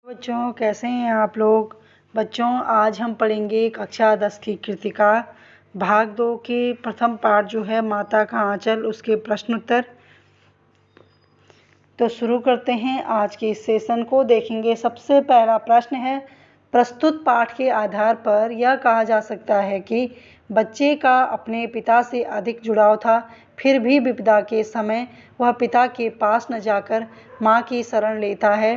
बच्चों कैसे हैं आप लोग। बच्चों आज हम पढ़ेंगे कक्षा 10 की कृतिका भाग 2 के प्रथम पाठ जो है माता का आंचल, उसके प्रश्न उत्तर। तो शुरू करते हैं आज के इस सेशन को। देखेंगे सबसे पहला प्रश्न है, प्रस्तुत पाठ के आधार पर यह कहा जा सकता है कि बच्चे का अपने पिता से अधिक जुड़ाव था, फिर भी विपदा के समय वह पिता के पास न जाकर माँ की शरण लेता है।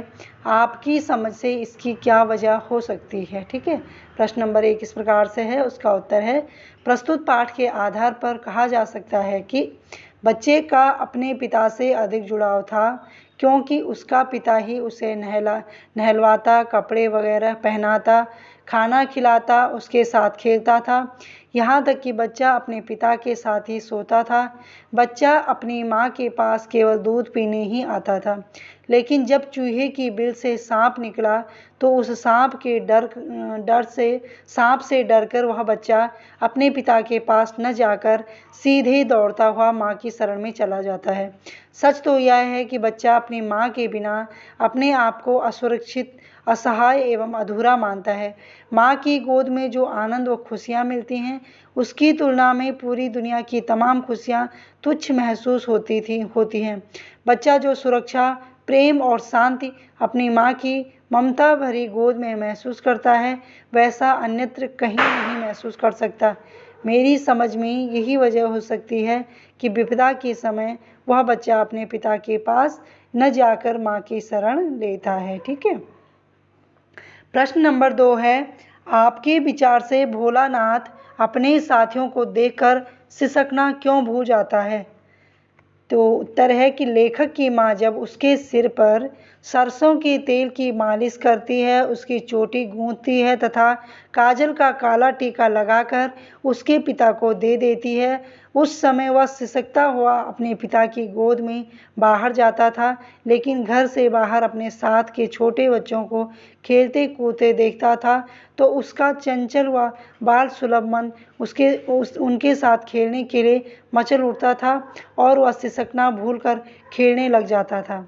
आपकी समझ से इसकी क्या वजह हो सकती है। ठीक है, प्रश्न नंबर 1 इस प्रकार से है, उसका उत्तर है, प्रस्तुत पाठ के आधार पर कहा जा सकता है कि बच्चे का अपने पिता से अधिक जुड़ाव था, क्योंकि उसका पिता ही उसे नहलवाता, कपड़े वगैरह पहनाता, खाना खिलाता, उसके साथ खेलता था, यहाँ तक कि बच्चा अपने पिता के साथ ही सोता था। बच्चा अपनी माँ के पास केवल दूध पीने ही आता था, लेकिन जब चूहे की बिल से सांप निकला तो उस सांप से डरकर वह बच्चा अपने पिता के पास न जाकर सीधे दौड़ता हुआ माँ की शरण में चला जाता है। सच तो यह है कि बच्चा अपनी माँ के बिना अपने आप को असुरक्षित, असहाय एवं अधूरा मानता है। माँ की गोद में जो आनंद व खुशियाँ मिलती हैं, उसकी तुलना में पूरी दुनिया की तमाम खुशियाँ तुच्छ महसूस होती हैं। बच्चा जो सुरक्षा, प्रेम और शांति अपनी माँ की ममता भरी गोद में महसूस करता है, वैसा अन्यत्र कहीं नहीं महसूस कर सकता। मेरी समझ में यही वजह हो सकती है कि विपदा के समय वह बच्चा अपने पिता के पास न जाकर माँ की शरण लेता है। ठीक है, प्रश्न नंबर 2 है, आपके विचार से भोलानाथ अपने साथियों को देखकर सिसकना क्यों भूल जाता है। तो उत्तर है कि लेखक की माँ जब उसके सिर पर सरसों के तेल की मालिश करती है, उसकी चोटी गूंथती है तथा काजल का काला टीका लगाकर उसके पिता को दे देती है, उस समय वह सिसकता हुआ अपने पिता की गोद में बाहर जाता था, लेकिन घर से बाहर अपने साथ के छोटे बच्चों को खेलते कूदते देखता था तो उसका चंचल व बाल सुलभ मन उनके साथ खेलने के लिए मचल उठता था और वह सिसकना भूलकर खेलने लग जाता था।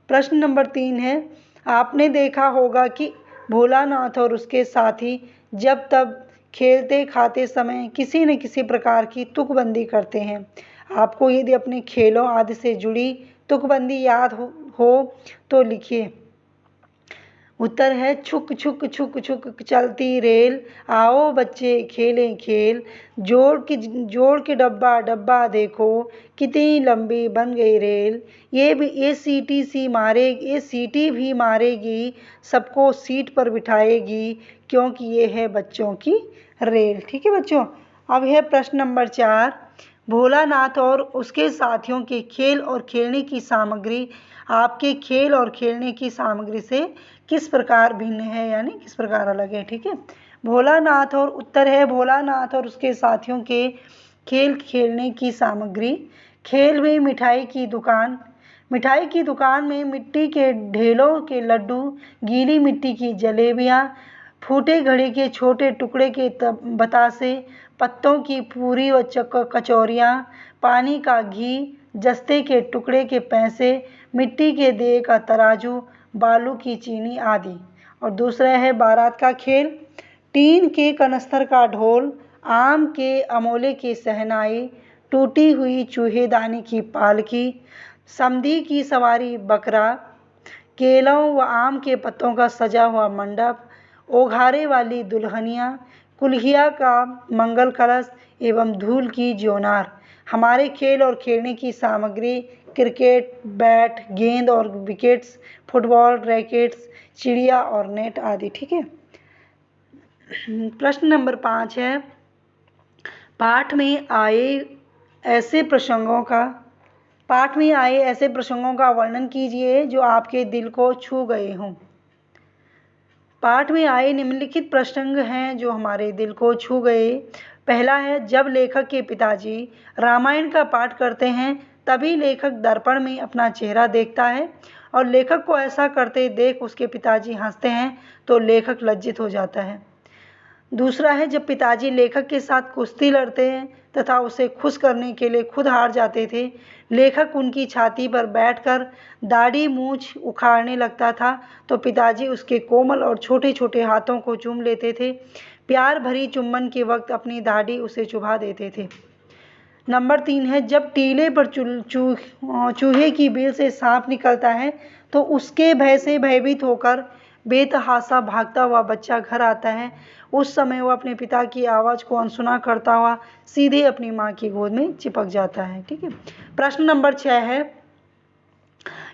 प्रश्न नंबर 3 है, आपने देखा होगा कि भोलानाथ और उसके साथी जब तब खेलते खाते समय किसी न किसी प्रकार की तुकबंदी करते हैं। आपको यदि अपने खेलों आदि से जुड़ी तुकबंदी याद हो तो लिखिए। उत्तर है, छुक छुक छुक छुक चलती रेल, आओ बच्चे खेलें खेल, जोड़ के डब्बा डब्बा देखो, कितनी लंबी बन गई रेल, ये सीटी भी मारेगी, सबको सीट पर बिठाएगी, क्योंकि ये है बच्चों की रेल। ठीक है बच्चों, अब है प्रश्न नंबर 4, भोलानाथ और उसके साथियों के खेल और खेलने की सामग्री आपके खेल और खेलने की सामग्री से किस प्रकार भिन्न है, यानी किस प्रकार अलग है। ठीक है, भोलानाथ और उत्तर है, भोलानाथ और उसके साथियों के खेल खेलने की सामग्री। खेल में मिठाई की दुकान में मिट्टी के ढेलों के लड्डू, गीली मिट्टी की जलेबियाँ, फूटे घड़े के छोटे टुकड़े के बतासे, पत्तों की पूरी व कचौरियाँ, पानी का घी, जस्ते के टुकड़े के पैसे, मिट्टी के दिए का तराजू, बालू की चीनी आदि। और दूसरा है बारात का खेल, टीन के कनस्तर का ढोल, आम के अमोले की सहनाई, टूटी हुई चूहेदानी की पालकी, समधी की सवारी बकरा, केलों व आम के पत्तों का सजा हुआ मंडप, ओघारे वाली दुल्हनिया, कुल्हिया का मंगल कलश एवं धूल की ज्योनार। हमारे खेल और खेलने की सामग्री क्रिकेट, बैट, गेंद और विकेट्स, फुटबॉल, रैकेट्स, चिड़िया और नेट आदि। ठीक है, प्रश्न नंबर 5 है, पाठ में आए ऐसे प्रसंगों का वर्णन कीजिए जो आपके दिल को छू गए हों। पाठ में आए निम्नलिखित प्रसंग हैं जो हमारे दिल को छू गए। पहला है, जब लेखक के पिताजी रामायण का पाठ करते हैं तभी लेखक दर्पण में अपना चेहरा देखता है और लेखक को ऐसा करते देख उसके पिताजी हंसते हैं तो लेखक लज्जित हो जाता है। दूसरा है जब पिताजी लेखक के साथ कुश्ती लड़ते हैं तथा उसे खुश करने के लिए खुद हार जाते थे। लेखक उनकी छाती पर बैठकर दाढ़ी मूछ उखाड़ने लगता था तो पिताजी उसके कोमल और छोटे छोटे हाथों को चूम लेते थे। प्यार भरी चुम्बन के वक्त अपनी दाढ़ी उसे चुभा देते थे। नंबर 3 है जब टीले पर चूहे की बिल से सांप निकलता है तो उसके भय से भयभीत होकर बेतहासा भागता हुआ बच्चा घर आता है। उस समय वह अपने पिता की आवाज़ को अनसुना करता हुआ सीधे अपनी माँ की गोद में चिपक जाता है। ठीक है। प्रश्न नंबर 6 है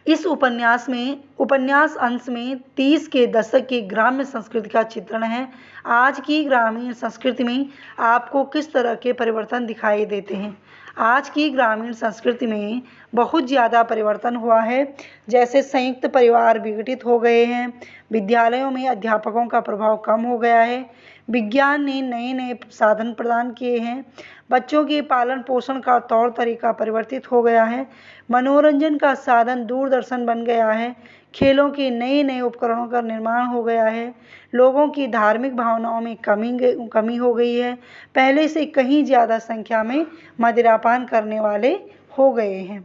इस उपन्यास अंश में 30 के दशक की ग्राम्य संस्कृति का चित्रण है। आज की ग्रामीण संस्कृति में आपको किस तरह के परिवर्तन दिखाई देते हैं? आज की ग्रामीण संस्कृति में बहुत ज़्यादा परिवर्तन हुआ है। जैसे संयुक्त परिवार विघटित हो गए हैं, विद्यालयों में अध्यापकों का प्रभाव कम हो गया है, विज्ञान ने नए नए साधन प्रदान किए हैं, बच्चों के पालन पोषण का तौर तरीका परिवर्तित हो गया है, मनोरंजन का साधन दूरदर्शन बन गया है, खेलों के नए नए उपकरणों का निर्माण हो गया है, लोगों की धार्मिक भावनाओं में कमी हो गई है, पहले से कहीं ज़्यादा संख्या में मदिरापान करने वाले हो गए हैं।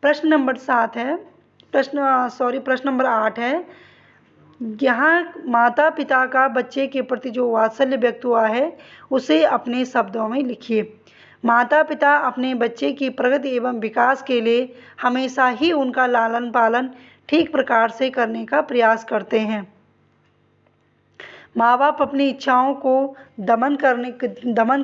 प्रश्न नंबर 8 है यहाँ माता पिता का बच्चे के प्रति जो वात्सल्य व्यक्त हुआ है उसे अपने शब्दों में लिखिए। माता पिता अपने बच्चे की प्रगति एवं विकास के लिए हमेशा ही उनका लालन पालन ठीक प्रकार से करने का प्रयास करते हैं। माँ बाप अपनी इच्छाओं को दमन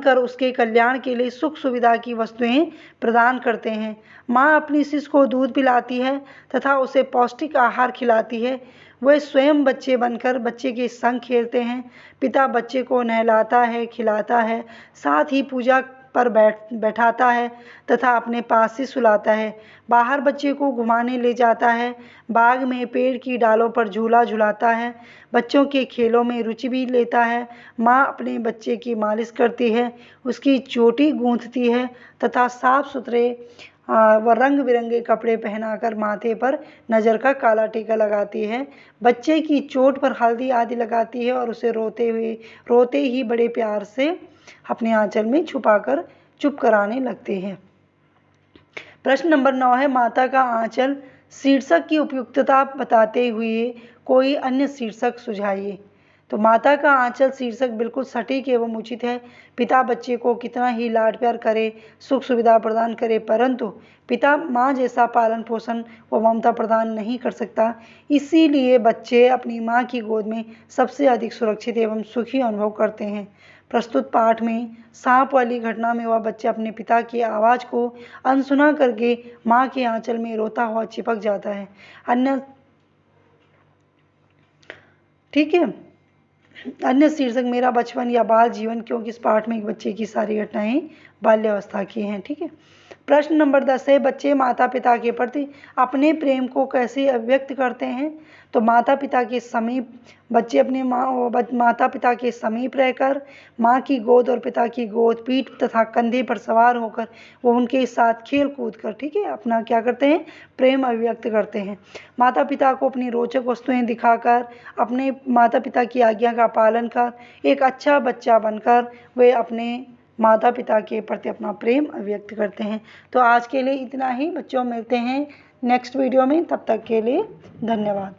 कर उसके कल्याण के लिए सुख सुविधा की वस्तुएं प्रदान करते हैं। माँ अपनी शिशु को दूध पिलाती है तथा उसे पौष्टिक आहार खिलाती है। वे स्वयं बच्चे बनकर बच्चे के संग खेलते हैं। पिता बच्चे को नहलाता है, खिलाता है, साथ ही पूजा पर बैठाता है तथा अपने पास ही सुलाता है। बाहर बच्चे को घुमाने ले जाता है, बाग में पेड़ की डालों पर झूला झुलाता है, बच्चों के खेलों में रुचि भी लेता है। माँ अपने बच्चे की मालिश करती है, उसकी चोटी गूंथती है तथा साफ सुथरे व रंग बिरंगे कपड़े पहनाकर माथे पर नज़र का काला टीका लगाती है। बच्चे की चोट पर हल्दी आदि लगाती है और उसे रोते ही बड़े प्यार से अपने आंचल में छुपाकर चुप कराने लगते हैं। प्रश्न नंबर 9 है माता का आंचल शीर्षक की उपयुक्तता बताते हुए कोई अन्य शीर्षक सुझाइए। तो माता का आंचल शीर्षक बिल्कुल सटीक एवं उचित है। पिता बच्चे को कितना ही लाड प्यार करे, सुख सुविधा प्रदान करे, परंतु पिता माँ जैसा पालन पोषण व ममता प्रदान नहीं कर सकता। इसीलिए बच्चे अपनी माँ की गोद में सबसे अधिक सुरक्षित एवं सुखी अनुभव करते हैं। प्रस्तुत पाठ में सांप वाली घटना में वह बच्चा अपने पिता की आवाज़ को अनसुना करके माँ के आंचल में रोता हुआ चिपक जाता है। अन्य शीर्षक मेरा बचपन या बाल जीवन, क्योंकि इस पाठ में एक बच्चे की सारी घटनाएं बाल्यावस्था की हैं। ठीक है। प्रश्न नंबर 10 है बच्चे माता पिता के प्रति अपने प्रेम को कैसे अभिव्यक्त करते हैं। तो माता पिता के समीप बच्चे अपने माता पिता के समीप रहकर माँ की गोद और पिता की गोद, पीठ तथा कंधे पर सवार होकर वो उनके साथ खेल कूद कर, ठीक है, अपना क्या करते हैं, प्रेम अभिव्यक्त करते हैं। माता पिता को अपनी रोचक वस्तुएं दिखाकर, अपने माता पिता की आज्ञा का पालन कर, एक अच्छा बच्चा बनकर वे अपने माता पिता के प्रति अपना प्रेम अभिव्यक्त करते हैं। तो आज के लिए इतना ही बच्चों, मिलते हैं नेक्स्ट वीडियो में, तब तक के लिए धन्यवाद।